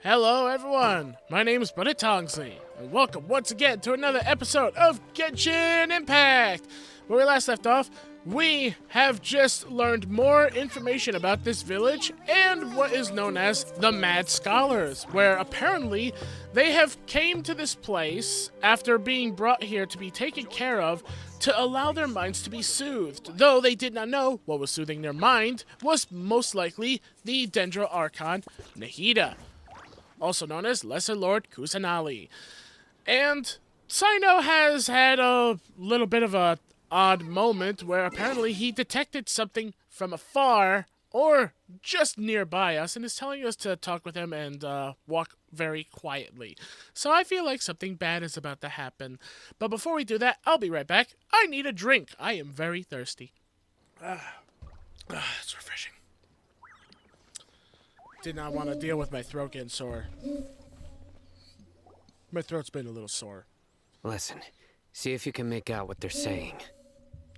Hello everyone, my name is Buddy Tongsly, and welcome once again to another episode of Genshin Impact! Where we last left off, we have just learned more information about this village and what is known as the Mad Scholars, where apparently they have came to this place after being brought here to be taken care of to allow their minds to be soothed, though they did not know what was soothing their mind was most likely the Dendro Archon Nahida, also known as Lesser Lord Kusanali. And Sino has had a little bit of a odd moment where apparently he detected something from afar or just nearby us and is telling us to talk with him and walk very quietly. So I feel like something bad is about to happen. But before we do that, I'll be right back. I need a drink. I am very thirsty. It's refreshing. Did not want to deal with my throat getting sore. My throat's been a little sore. Listen, see if you can make out what they're saying.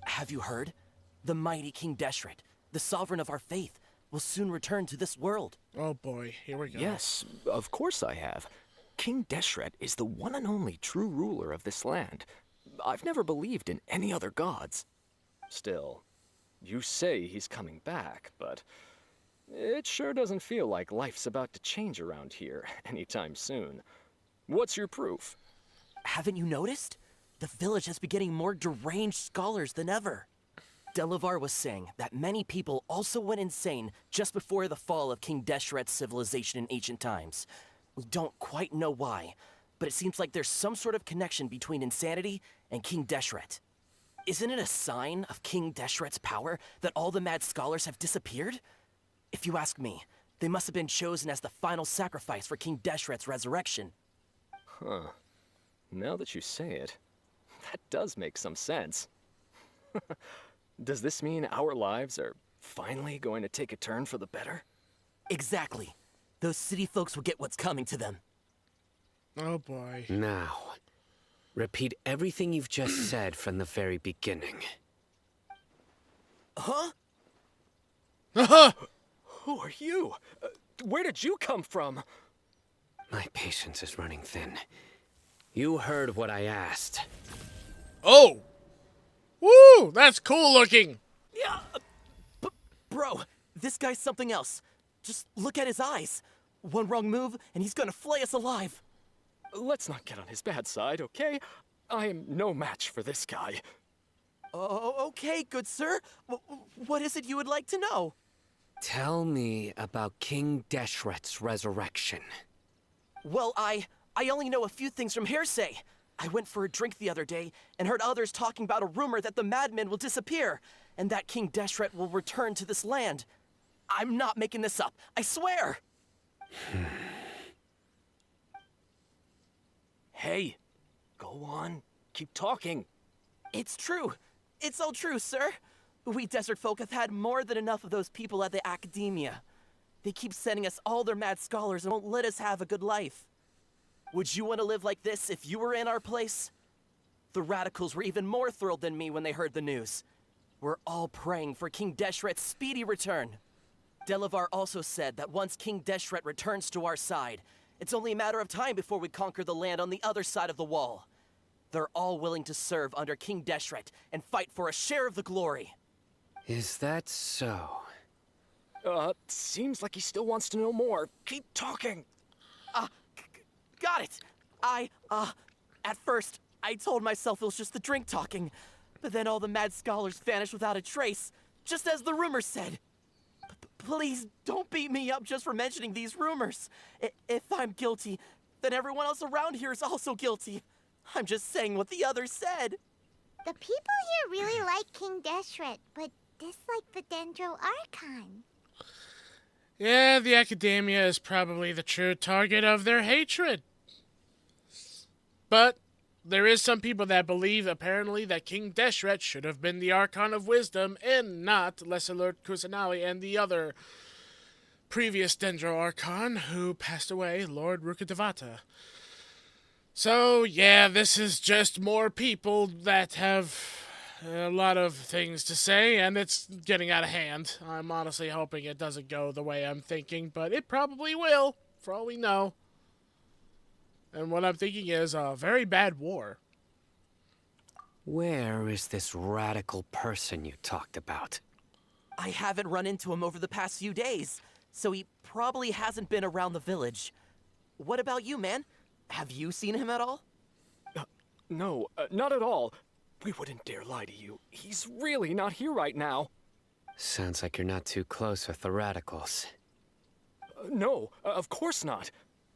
Have you heard? The mighty King Deshret, the sovereign of our faith, will soon return to this world. Oh boy, here we go. Yes, of course I have. King Deshret is the one and only true ruler of this land. I've never believed in any other gods. Still, you say he's coming back, but it sure doesn't feel like life's about to change around here anytime soon. What's your proof? Haven't you noticed? The village has been getting more deranged scholars than ever. Delavar was saying that many people also went insane just before the fall of King Deshret's civilization in ancient times. We don't quite know why, but it seems like there's some sort of connection between insanity and King Deshret. Isn't it a sign of King Deshret's power that all the mad scholars have disappeared? If you ask me, they must have been chosen as the final sacrifice for King Deshret's resurrection. Huh. Now that you say it, that does make some sense. Does this mean our lives are finally going to take a turn for the better? Exactly. Those city folks will get what's coming to them. Oh boy. Now, repeat everything you've just said from the very beginning. Huh? Who are you? Where did you come from? My patience is running thin. You heard what I asked. Oh! Woo! That's cool looking! Yeah, bro, this guy's something else. Just look at his eyes. One wrong move, and he's gonna flay us alive. Let's not get on his bad side, okay? I am no match for this guy. Oh, okay, good sir. What is it you would like to know? Tell me about King Deshret's resurrection. Well, I only know a few things from hearsay. I went for a drink the other day and heard others talking about a rumor that the madmen will disappear and that King Deshret will return to this land. I'm not making this up, I swear! Hey, go on. Keep talking. It's true. It's all true, sir. We desert folk have had more than enough of those people at the academia. They keep sending us all their mad scholars and won't let us have a good life. Would you want to live like this if you were in our place? The radicals were even more thrilled than me when they heard the news. We're all praying for King Deshret's speedy return. Delavar also said that once King Deshret returns to our side, it's only a matter of time before we conquer the land on the other side of the wall. They're all willing to serve under King Deshret and fight for a share of the glory. Is that so? Seems like he still wants to know more. Keep talking. Got it. At first, I told myself it was just the drink talking, but then all the mad scholars vanished without a trace, just as the rumors said. Please don't beat me up just for mentioning these rumors. If I'm guilty, then everyone else around here is also guilty. I'm just saying what the others said. The people here really like King Deshret, but dislike the Dendro Archon. Yeah, the academia is probably the true target of their hatred. But there is some people that believe, apparently, that King Deshret should have been the Archon of Wisdom and not Lesser Lord Kusanali and the other previous Dendro Archon who passed away, Lord Rukadevata. So, yeah, this is just more people that have a lot of things to say, and it's getting out of hand. I'm honestly hoping it doesn't go the way I'm thinking, but it probably will. for all we know. And what I'm thinking is a very bad war. Where is this radical person you talked about? I haven't run into him over the past few days, so he probably hasn't been around the village. What about you, man? Have you seen him at all? No, not at all. We wouldn't dare lie to you. He's really not here right now. Sounds like you're not too close with the radicals. No, of course not.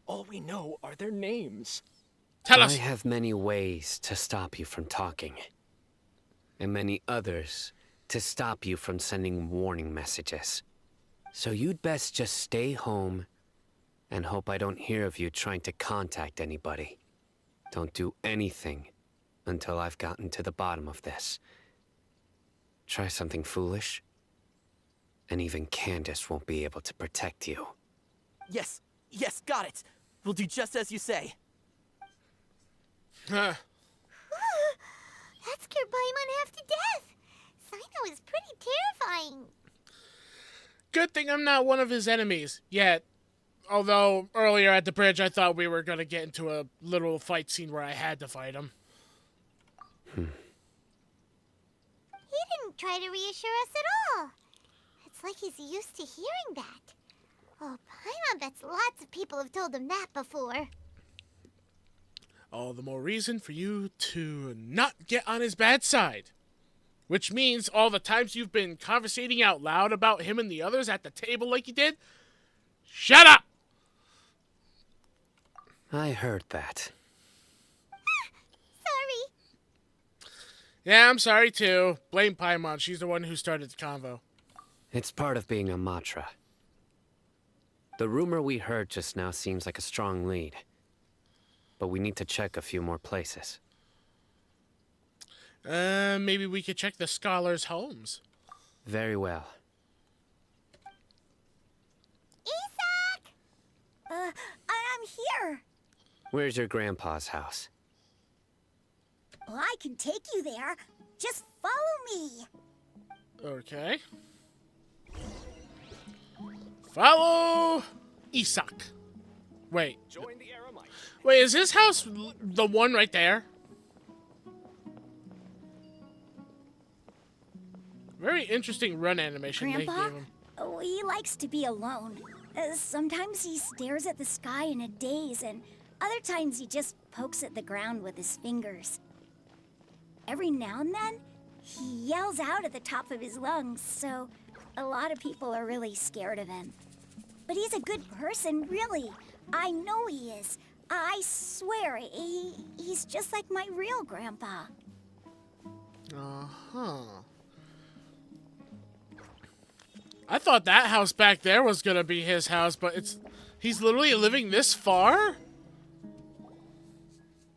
All we know are their names. Tell I us. have many ways to stop you from talking. And many others to stop you from sending warning messages. So you'd best just stay home and hope I don't hear of you trying to contact anybody. Don't do anything until I've gotten to the bottom of this. Try something foolish, and even Candace won't be able to protect you. Yes, got it. We'll do just as you say. Huh. That scared Paimon half to death. Sino is pretty terrifying. Good thing I'm not one of his enemies yet. Although earlier at the bridge I thought we were going to get into a little fight scene where I had to fight him. He didn't try to reassure us at all. It's like he's used to hearing that. Oh, Paimon bets lots of people have told him that before. All the more reason for you to not get on his bad side. Which means all the times you've been conversating out loud about him and the others at the table like you did, shut up! I heard that. Sorry. Yeah, I'm sorry too. Blame Paimon. She's the one who started the convo. It's part of being a Matra. The rumor we heard just now seems like a strong lead. But we need to check a few more places. Maybe we could check the scholars' homes. Very well. Isak! I'm here. Where's your grandpa's house? Well, I can take you there. Just follow me. Okay. Follow Isak. Wait. Join the Aramite. Wait, is his house the one right there? Very interesting run animation they Grandpa? gave him. Oh, he likes to be alone. Sometimes he stares at the sky in a daze, and other times he just pokes at the ground with his fingers. Every now and then, he yells out at the top of his lungs, so a lot of people are really scared of him. But he's a good person, really. I know he is. I swear, he's just like my real grandpa. Uh-huh. I thought that house back there was gonna be his house, but he's literally living this far?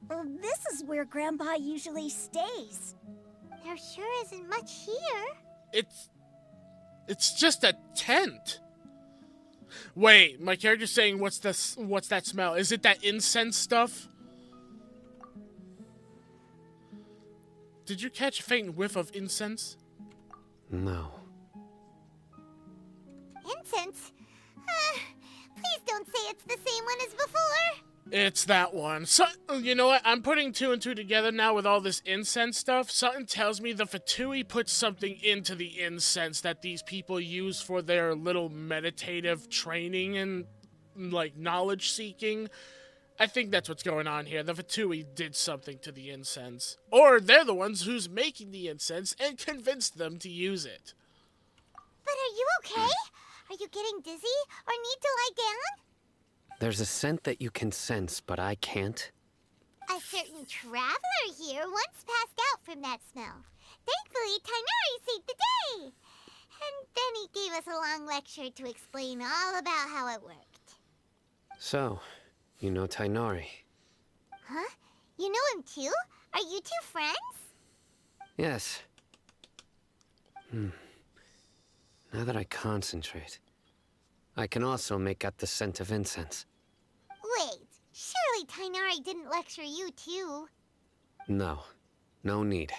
Well, this is where Grandpa usually stays. There sure isn't much here. It's just a tent. Wait, my character's saying what's that smell? Is it that incense stuff? Did you catch a faint whiff of incense? No. Incense? Please don't say it's the same one as before. It's that one. So, you know what? I'm putting two and two together now with all this incense stuff. Something tells me the Fatui put something into the incense that these people use for their little meditative training and, like, knowledge seeking. I think that's what's going on here. The Fatui did something to the incense. Or they're the ones who's making the incense and convinced them to use it. But are you okay? Are you getting dizzy or need to lie down? There's a scent that you can sense, but I can't. A certain traveler here once passed out from that smell. Thankfully, Tainari saved the day. And then he gave us a long lecture to explain all about how it worked. So, you know Tainari? Huh? You know him too? Are you two friends? Yes. Now that I concentrate, I can also make out the scent of incense. Wait, surely Tainari didn't lecture you too. No. No need.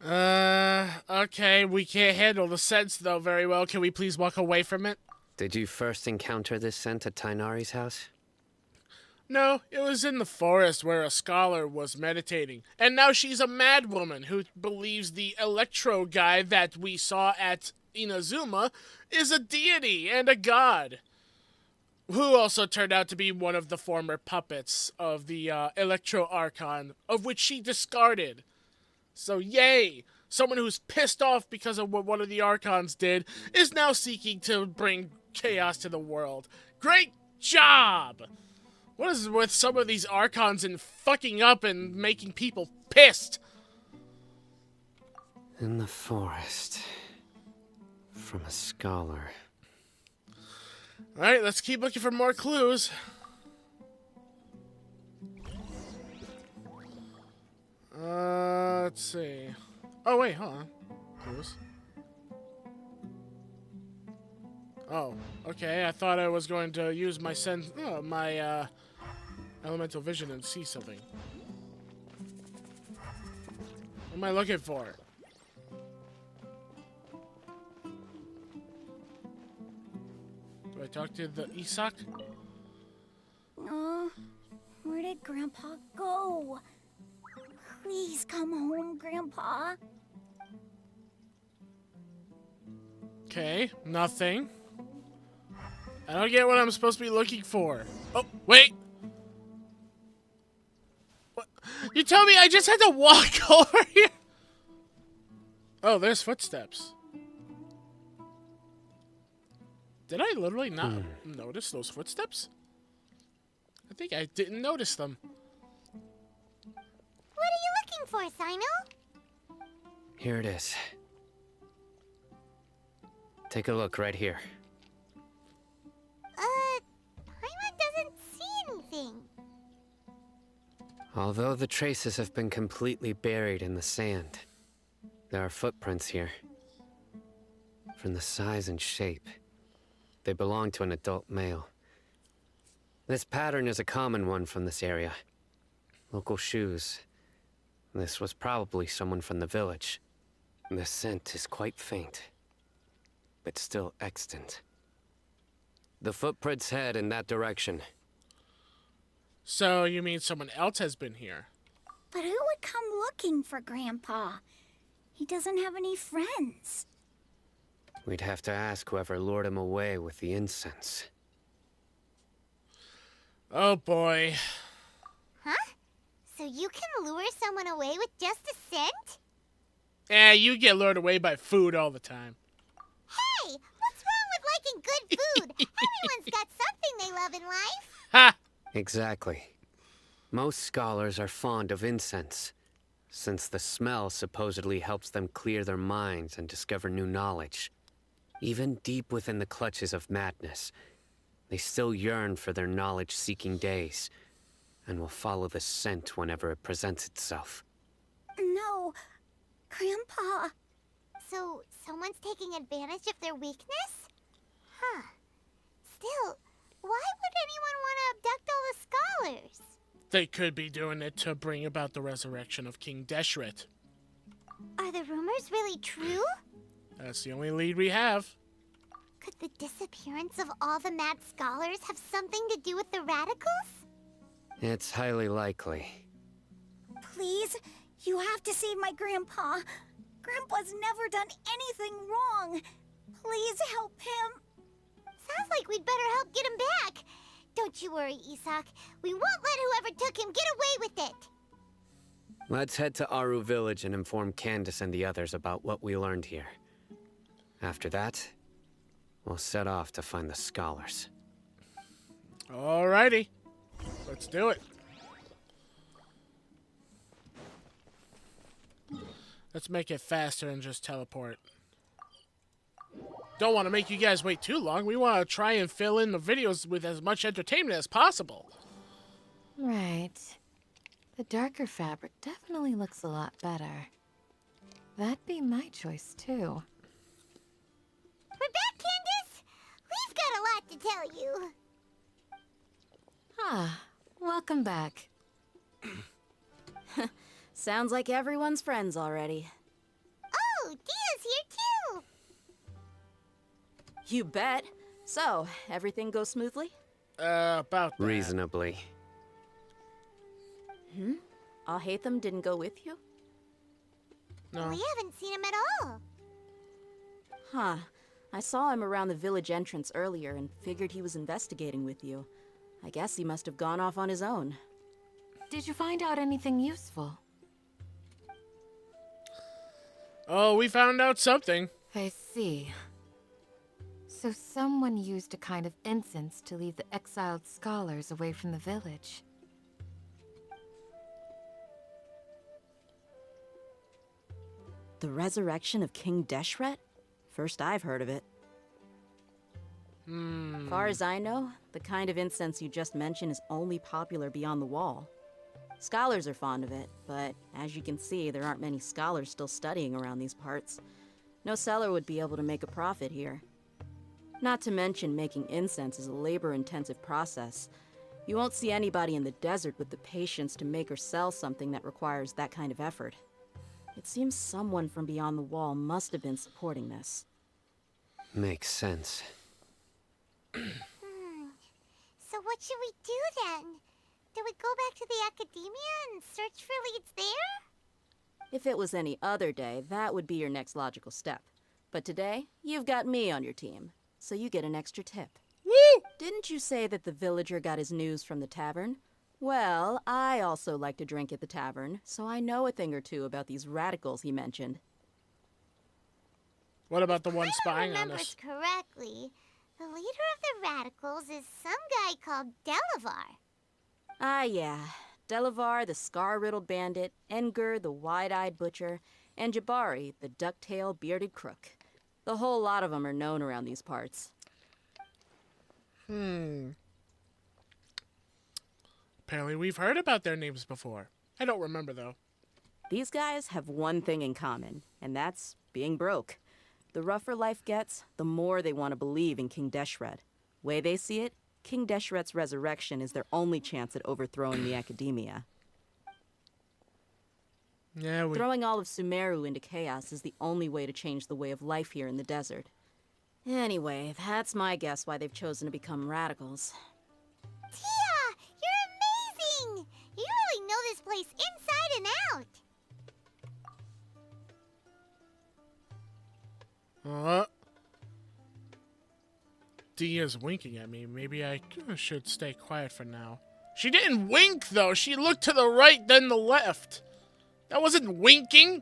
Okay, we can't handle the scents though very well. Can we please walk away from it? Did you first encounter this scent at Tainari's house? No, it was in the forest where a scholar was meditating. And now she's a mad woman who believes the electro guy that we saw at Inazuma is a deity and a god. Who also turned out to be one of the former puppets of the Electro Archon, of which she discarded. So yay! Someone who's pissed off because of what one of the Archons did is now seeking to bring chaos to the world. Great job! What is with some of these Archons and fucking up and making people pissed? In the forest. From a scholar. Alright, let's keep looking for more clues. Let's see. Oh, wait, hold on. Clues. Oh, okay. I thought I was going to use my elemental vision and see something. What am I looking for? Do I talk to the Isak? Where did Grandpa go? Please come home, Grandpa. Okay, nothing. I don't get what I'm supposed to be looking for. Oh, wait! What? You tell me I just had to walk over here? Oh, there's footsteps. Did I literally not notice those footsteps? I think I didn't notice them. What are you looking for, Sino? Here it is. Take a look right here. Paimon doesn't see anything. Although the traces have been completely buried in the sand, there are footprints here. From the size and shape, they belong to an adult male. This pattern is a common one from this area. Local shoes. This was probably someone from the village. The scent is quite faint, but still extant. The footprints head in that direction. So you mean someone else has been here? But who would come looking for Grandpa? He doesn't have any friends. We'd have to ask whoever lured him away with the incense. Oh boy. Huh? So you can lure someone away with just a scent? You get lured away by food all the time. Hey, what's wrong with liking good food? Everyone's got something they love in life. Ha! Exactly. Most scholars are fond of incense, since the smell supposedly helps them clear their minds and discover new knowledge. Even deep within the clutches of madness, they still yearn for their knowledge-seeking days, and will follow the scent whenever it presents itself. No, Grandpa. So someone's taking advantage of their weakness? Huh. Still, why would anyone want to abduct all the scholars? They could be doing it to bring about the resurrection of King Deshret. Are the rumors really true? That's the only lead we have. Could the disappearance of all the mad scholars have something to do with the radicals? It's highly likely. Please, you have to save my Grandpa. Grandpa's never done anything wrong. Please help him. Sounds like we'd better help get him back. Don't you worry, Isak. We won't let whoever took him get away with it. Let's head to Aru Village and inform Candace and the others about what we learned here. After that, we'll set off to find the scholars. Alrighty. Let's do it. Let's make it faster and just teleport. Don't want to make you guys wait too long. We want to try and fill in the videos with as much entertainment as possible. Right. The darker fabric definitely looks a lot better. That'd be my choice, too. We're back, Candace. We've got a lot to tell you. Ah, welcome back. Sounds like everyone's friends already. Oh, Dia's here too. You bet. So, everything goes smoothly? About that. Reasonably. Alhaitham didn't go with you? No. We haven't seen him at all. Huh. I saw him around the village entrance earlier and figured he was investigating with you. I guess he must have gone off on his own. Did you find out anything useful? Oh, we found out something. I see. So someone used a kind of incense to lead the exiled scholars away from the village. The resurrection of King Deshret? First I've heard of it. Far as I know, the kind of incense you just mentioned is only popular beyond the wall. Scholars are fond of it, but as you can see, there aren't many scholars still studying around these parts. No seller would be able to make a profit here. Not to mention, making incense is a labor-intensive process. You won't see anybody in the desert with the patience to make or sell something that requires that kind of effort. It seems someone from beyond the wall must have been supporting this. Makes sense. So what should we do then? Do we go back to the academia and search for leads there? If it was any other day, that would be your next logical step. But today, you've got me on your team, so you get an extra tip. Woo! Didn't you say that the villager got his news from the tavern? Well, I also like to drink at the tavern, so I know a thing or two about these radicals he mentioned. What about the one If spying I on remember us? correctly, the leader of the radicals is some guy called Delavar. Ah, yeah. Delavar, the scar-riddled bandit, Engur, the wide-eyed butcher, and Jabari, the duck-tailed bearded crook. The whole lot of them are known around these parts. Apparently we've heard about their names before. I don't remember, though. These guys have one thing in common, and that's being broke. The rougher life gets, the more they want to believe in King Deshret. Way they see it, King Deshret's resurrection is their only chance at overthrowing the academia. Yeah, Throwing all of Sumeru into chaos is the only way to change the way of life here in the desert. Anyway, that's my guess why they've chosen to become radicals. Tia, you're amazing! You really know this place inside and out. Dia's winking at me. Maybe I should stay quiet for now. She didn't wink, though. She looked to the right, then the left. That wasn't winking.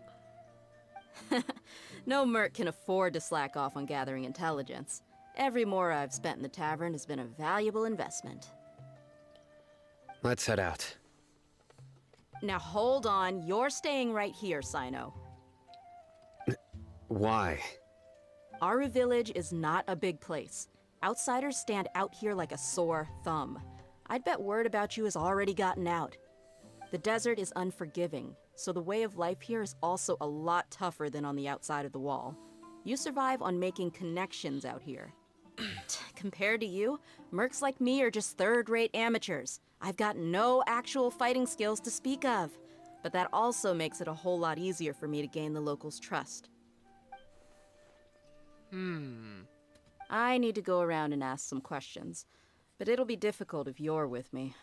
No merc can afford to slack off on gathering intelligence. Every mora I've spent in the tavern has been a valuable investment. Let's head out. Now hold on, you're staying right here, Sino. Why? Aru Village is not a big place. Outsiders stand out here like a sore thumb. I'd bet word about you has already gotten out. The desert is unforgiving, so the way of life here is also a lot tougher than on the outside of the wall. You survive on making connections out here. Compared to you, mercs like me are just third-rate amateurs. I've got no actual fighting skills to speak of, but that also makes it a whole lot easier for me to gain the locals' trust. I need to go around and ask some questions, but it'll be difficult if you're with me.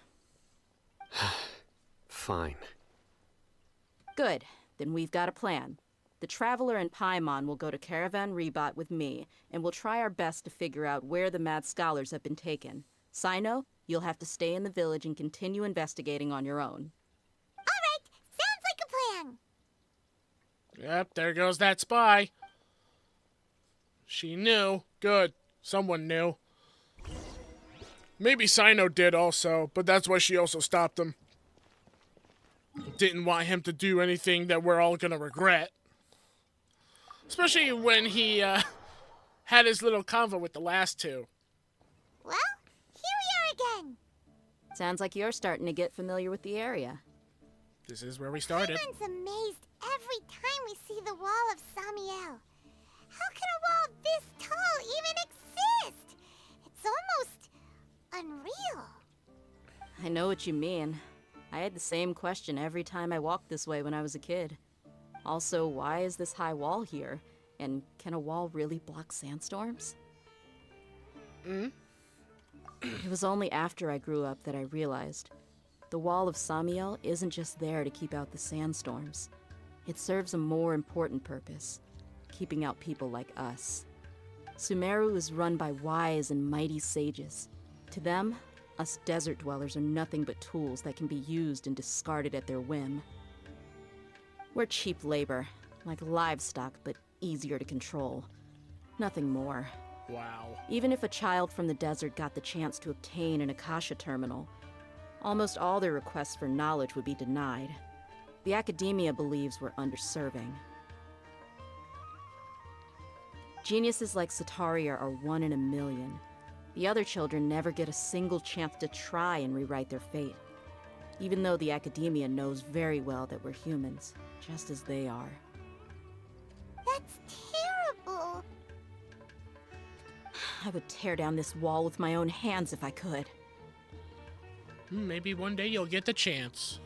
Fine. Good, then we've got a plan. The Traveler and Paimon will go to Caravan Rebat with me, and we'll try our best to figure out where the mad scholars have been taken. Sino, you'll have to stay in the village and continue investigating on your own. All right, sounds like a plan. Yep, there goes that spy. She knew. Good. Someone knew. Maybe Sino did also, but that's why she also stopped him. Didn't want him to do anything that we're all gonna regret. Especially when he had his little convo with the last two. Well, here we are again. Sounds like you're starting to get familiar with the area. This is where we started. Everyone's amazed every time we see the wall of Samiel. How can a wall this tall even exist? It's almost unreal. I know what you mean. I had the same question every time I walked this way when I was a kid. Also, why is this high wall here? And can a wall really block sandstorms? It was only after I grew up that I realized the Wall of Samiel isn't just there to keep out the sandstorms. It serves a more important purpose, keeping out people like us. Sumeru is run by wise and mighty sages. To them, us desert dwellers are nothing but tools that can be used and discarded at their whim. We're cheap labor, like livestock, but easier to control. Nothing more. Wow. Even if a child from the desert got the chance to obtain an Akasha terminal, almost all their requests for knowledge would be denied. The academia believes we're underserving. Geniuses like Sataria are 1 in a million. The other children never get a single chance to try and rewrite their fate, even though the academia knows very well that we're humans, just as they are. That's terrible. I would tear down this wall with my own hands if I could. Maybe one day you'll get the chance.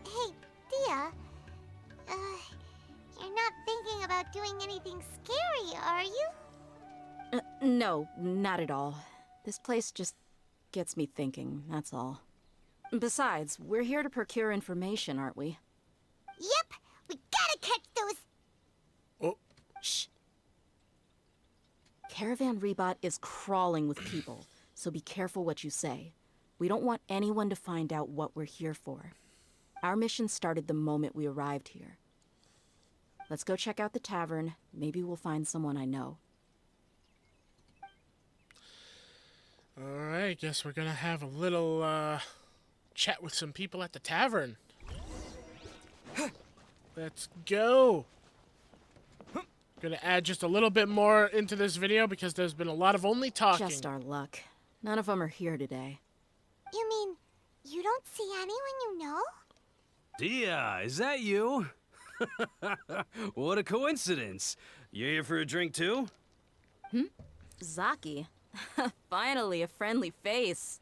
Hey, Dia. You're not thinking about doing anything scary, are you? No, not at all. This place just gets me thinking, that's all. Besides, we're here to procure information, aren't we? Yep, we gotta catch those. Oh, Shh. Caravan Rebot is crawling with people, so be careful what you say. We don't want anyone to find out what we're here for. Our mission started the moment we arrived here. Let's go check out the tavern. Maybe we'll find someone I know. alright, guess we're gonna have a little, chat with some people at the tavern. Let's go! Gonna add just a little bit more into this video because there's been a lot of only talking. Just our luck. None of them are here today. You mean, you don't see anyone you know? Dia, is that you? What a coincidence. You here for a drink too? Zaki. Finally, a friendly face.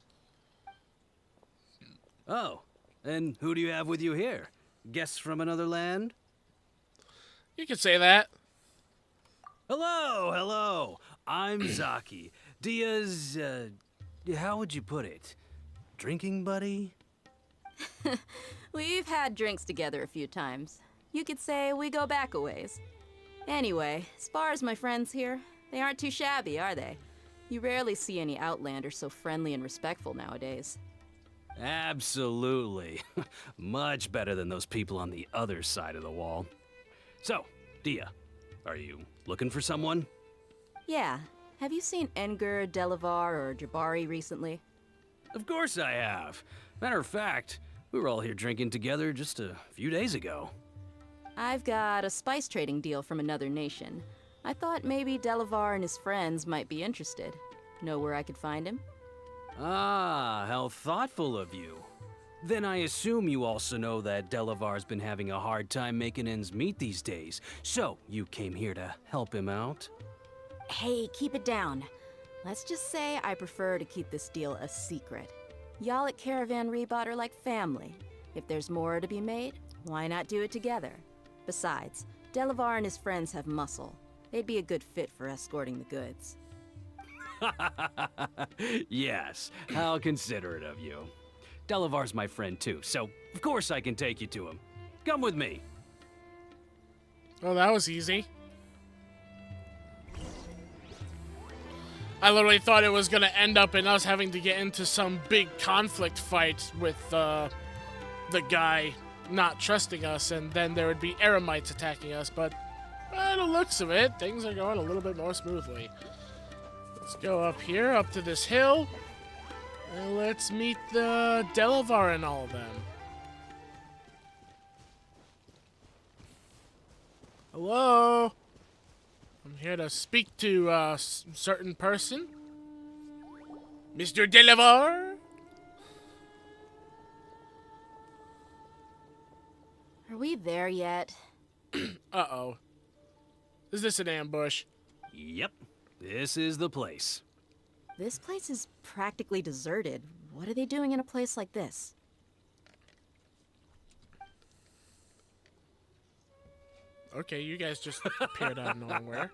Oh, and who do you have with you here? Guests from another land? You could say that. Hello, hello. I'm Zaki. Dia's, how would you put it? Drinking buddy? We've had drinks together a few times. You could say we go back a ways. Anyway, as far as my friends here, they aren't too shabby, are they? You rarely see any Outlanders so friendly and respectful nowadays. Absolutely. Much better than those people on the other side of the wall. So, Dia, are you looking for someone? Yeah. Have you seen Enger, Delavar, or Jabari recently? Of course I have. Matter of fact, we were all here drinking together just a few days ago. I've got a spice trading deal from another nation. I thought maybe Delavar and his friends might be interested. Know where I could find him? Ah, how thoughtful of you. Then I assume you also know that Delavar's been having a hard time making ends meet these days, so you came here to help him out? Hey, keep it down. Let's just say I prefer to keep this deal a secret. Y'all at Caravan Rebot are like family. If there's more to be made, why not do it together? Besides, Delavar and his friends have muscle. They'd be a good fit for escorting the goods. Yes, how considerate of you. Delavar's my friend too, so of course I can take you to him. Come with me. Oh, that was easy. I literally thought it was gonna end up in us having to get into some big conflict fight with the guy not trusting us, and then there would be Eremites attacking us, but by the looks of it, things are going a little bit more smoothly. Let's go up here, up to this hill, and let's meet the Delavar and all of them. Hello? I'm here to speak to a certain person. Mr. Delavar? Are we there yet? Uh-oh. Is this an ambush? Yep, this is the place. This place is practically deserted. What are they doing in a place like this? Okay, you guys just appeared out of nowhere.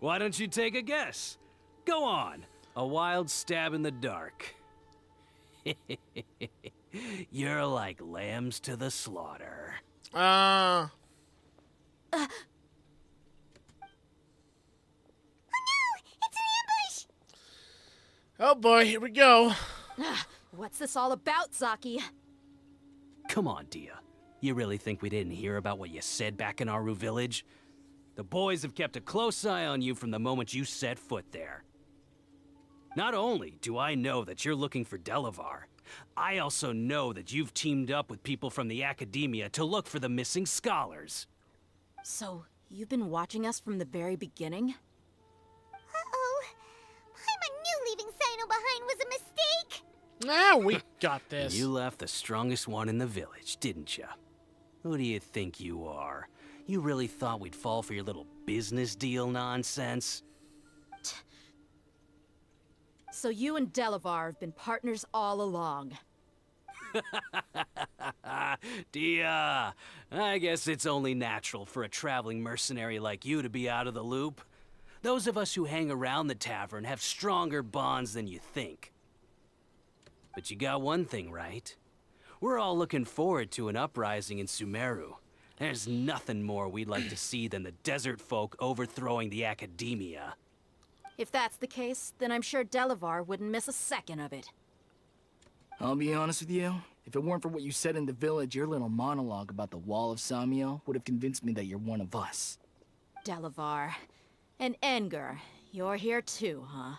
Why don't you take a guess? Go on. A wild stab in the dark. You're like lambs to the slaughter. Oh no! It's an ambush! Oh boy, here we go. What's this all about, Zaki? Come on, Dia. You really think we didn't hear about what you said back in Aru village? The boys have kept a close eye on you from the moment you set foot there. Not only do I know that you're looking for Delavar, I also know that you've teamed up with people from the Academia to look for the missing scholars. So, you've been watching us from the very beginning? Uh-oh. Paimon knew leaving Sino behind was a mistake! Now we got this. You left the strongest one in the village, didn't you? Who do you think you are? You really thought we'd fall for your little business deal nonsense? So you and Delavar have been partners all along. Dia, I guess it's only natural for a traveling mercenary like you to be out of the loop. Those of us who hang around the tavern have stronger bonds than you think. But you got one thing right. We're all looking forward to an uprising in Sumeru. There's nothing more we'd like to see than the desert folk overthrowing the Academia. If that's the case, then I'm sure Delavar wouldn't miss a second of it. I'll be honest with you. If it weren't for what you said in the village, your little monologue about the Wall of Samiel would have convinced me that you're one of us. Delavar. And Enger, you're here too, huh?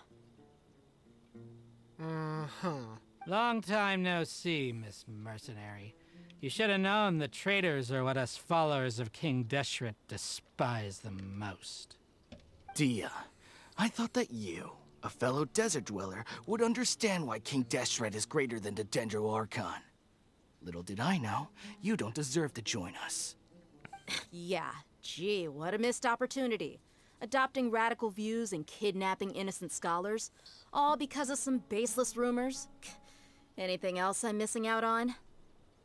Long time no see, Miss Mercenary. You should have known the traitors are what us followers of King Deshret despise the most. Dia, I thought that you, a fellow desert dweller, would understand why King Deshret is greater than the Dendro Archon. Little did I know, you don't deserve to join us. Yeah, gee, what a missed opportunity. Adopting radical views and kidnapping innocent scholars, all because of some baseless rumors. Anything else I'm missing out on?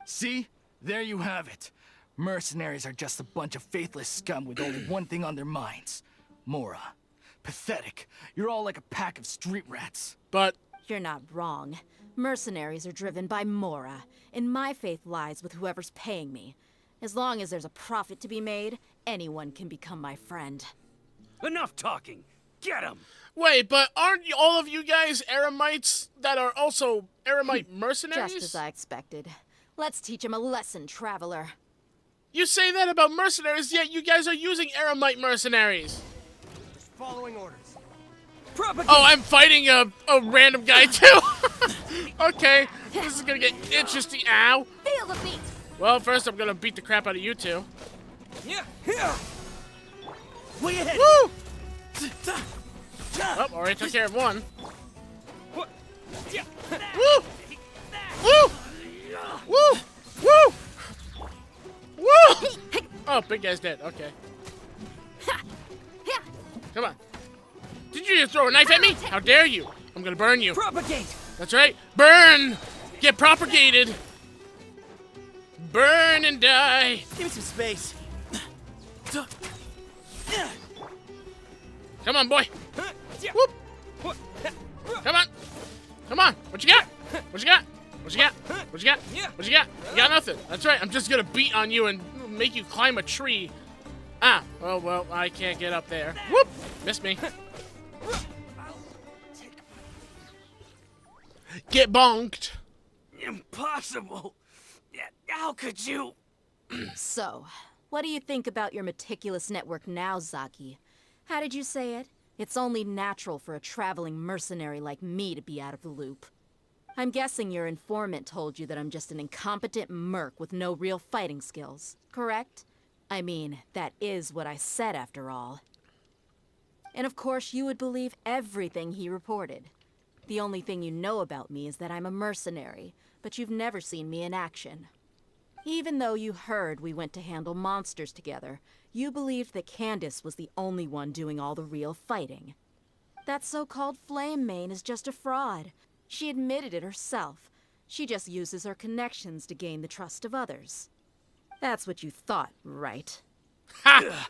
See? There you have it. Mercenaries are just a bunch of faithless scum with only one thing on their minds. Mora. Pathetic. You're all like a pack of street rats. But You're not wrong. Mercenaries are driven by Mora, and my faith lies with whoever's paying me. As long as there's a profit to be made, anyone can become my friend. Enough talking! Get him! wait, but aren't all of you guys Eremites that are also Eremite mercenaries? Just as I expected. Let's teach him a lesson, traveler. You say that about mercenaries, yet you guys are using Eremite mercenaries. Just following orders. Oh, I'm fighting a random guy too. Okay, this is gonna get interesting. Ow. Feel the beat! Well, first I'm gonna beat the crap out of you two. Yeah, here. Way ahead. Woo! Oh, already took care of one. Woo! Woo! Woo! Woo! Woo! Oh, big guy's dead. Okay. Come on. Did you just throw a knife at me? How dare you? I'm gonna burn you. Propagate. That's right. Burn! Get propagated. Burn and die. Give me some space. Come on, boy. Whoop. Come on. Come on. What you got? What you got? What you got? What you got? What you got? You got nothing. That's right. I'm just gonna beat on you and make you climb a tree. Ah. Oh, well, I can't get up there. Whoop. Missed me. Get bonked. Impossible! How could you? So, what do you think about your meticulous network now, Zaki? How did you say it? It's only natural for a traveling mercenary like me to be out of the loop. I'm guessing your informant told you that I'm just an incompetent merc with no real fighting skills, correct? I mean, that is what I said after all. And of course, you would believe everything he reported. The only thing you know about me is that I'm a mercenary, but you've never seen me in action. Even though you heard we went to handle monsters together, you believed that Candace was the only one doing all the real fighting. That so-called Flame Mane is just a fraud. She admitted it herself. She just uses her connections to gain the trust of others. That's what you thought, right? Ha!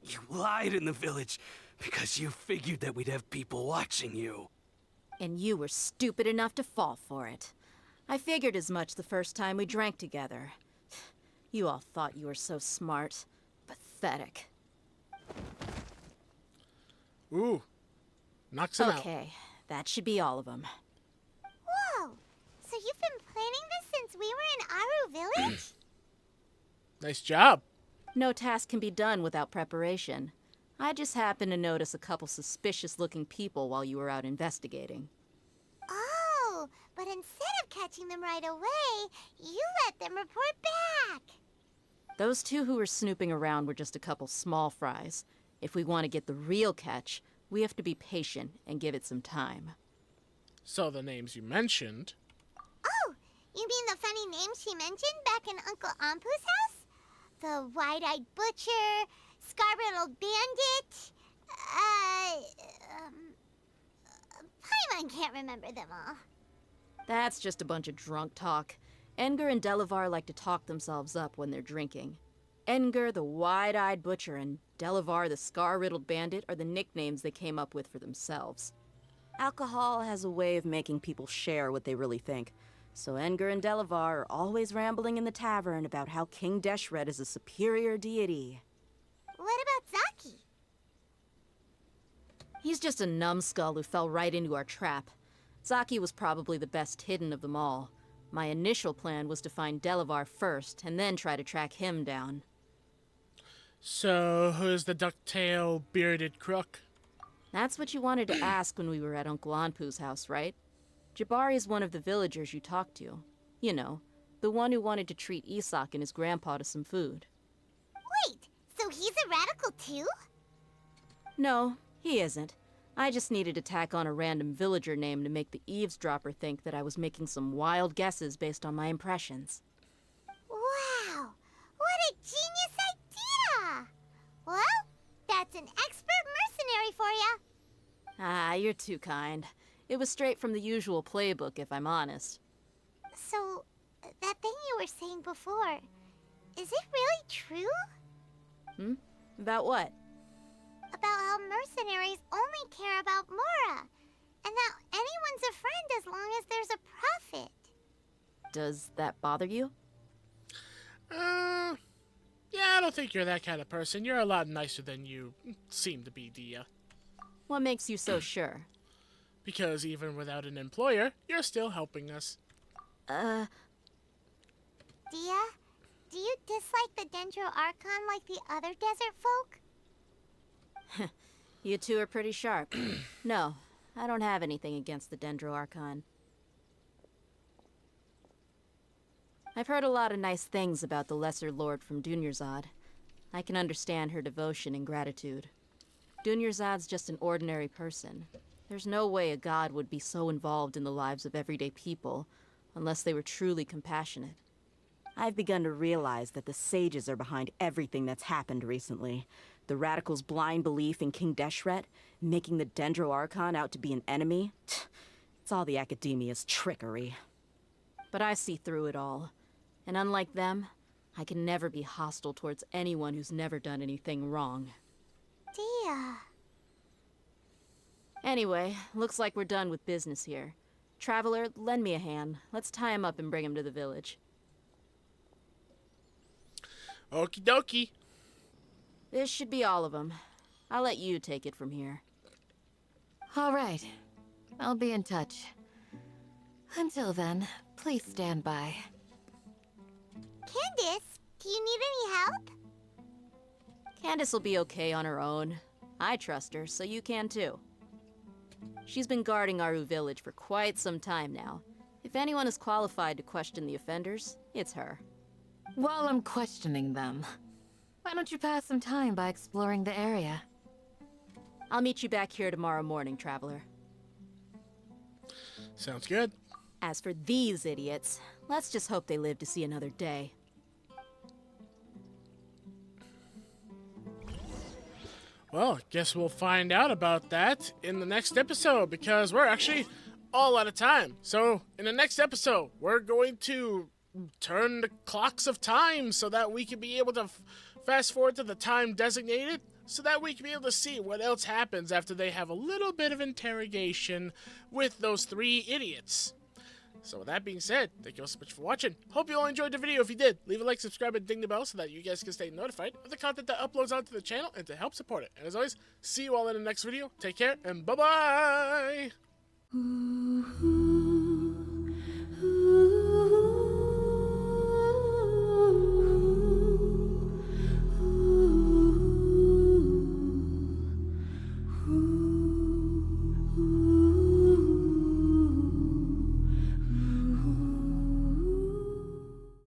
You lied in the village. Because you figured that we'd have people watching you. And you were stupid enough to fall for it. I figured as much the first time we drank together. You all thought you were so smart. Pathetic. Ooh. Knocks him out. Okay, that should be all of them. Whoa! So you've been planning this since we were in Aru Village? Nice job. No task can be done without preparation. I just happened to notice a couple suspicious-looking people while you were out investigating. Oh, but instead of catching them right away, you let them report back. Those two who were snooping around were just a couple small fries. If we want to get the real catch, we have to be patient and give it some time. So the names you mentioned. Oh, you mean the funny name she mentioned back in Uncle Ampu's house? The wide-eyed butcher, scar-riddled bandit, Paimon can't remember them all. That's just a bunch of drunk talk. Edgar and Delavar like to talk themselves up when they're drinking. Edgar, the wide-eyed butcher, and Delavar, the scar-riddled bandit, are the nicknames they came up with for themselves. Alcohol has a way of making people share what they really think. So Edgar and Delavar are always rambling in the tavern about how King Deshret is a superior deity. What about Zaki? He's just a numbskull who fell right into our trap. Zaki was probably the best hidden of them all. My initial plan was to find Delavar first, and then try to track him down. So, who's the ducktail bearded crook? That's what you wanted to ask when we were at Uncle Anpu's house, right? Jabari is one of the villagers you talked to. You know, the one who wanted to treat Isak and his grandpa to some food. Wait, so he's a radical too? No, he isn't. I just needed to tack on a random villager name to make the eavesdropper think that I was making some wild guesses based on my impressions. Wow, what a genius idea! Well, that's an expert mercenary for ya. Ah, you're too kind. It was straight from the usual playbook, if I'm honest. So, that thing you were saying before, is it really true? About what? About how mercenaries only care about Mora, and that anyone's a friend as long as there's a profit. Does that bother you? Yeah, I don't think you're that kind of person. You're a lot nicer than you seem to be, Dia. What makes you so sure? Because even without an employer, you're still helping us. Dia, do you dislike the Dendro Archon like the other desert folk? You two are pretty sharp. No, I don't have anything against the Dendro Archon. I've heard a lot of nice things about the Lesser Lord from Dunyarzad. I can understand her devotion and gratitude. Dunyarzad's just an ordinary person. There's no way a god would be so involved in the lives of everyday people, unless they were truly compassionate. I've begun to realize that the sages are behind everything that's happened recently. The radicals' blind belief in King Deshret, making the Dendro Archon out to be an enemy. It's all the academia's trickery. But I see through it all. And unlike them, I can never be hostile towards anyone who's never done anything wrong. Dia. Anyway, looks like we're done with business here. Traveler, lend me a hand. Let's tie him up and bring him to the village. Okie dokie. This should be all of them. I'll let you take it from here. All right. I'll be in touch. Until then, please stand by. Candace, do you need any help? Candace will be okay on her own. I trust her, so you can too. She's been guarding Aru Village for quite some time now. If anyone is qualified to question the offenders, it's her. While I'm questioning them, why don't you pass some time by exploring the area? I'll meet you back here tomorrow morning, Traveler. Sounds good. As for these idiots, let's just hope they live to see another day. Well, guess we'll find out about that in the next episode, because we're actually all out of time. So, in the next episode, we're going to turn the clocks of time so that we can be able to fast forward to the time designated so that we can be able to see what else happens after they have a little bit of interrogation with those 3 idiots. So with that being said, thank you all so much for watching. Hope you all enjoyed the video. If you did, leave a like, subscribe, and ding the bell so that you guys can stay notified of the content that uploads onto the channel and to help support it. And as always, see you all in the next video. Take care, and bye-bye!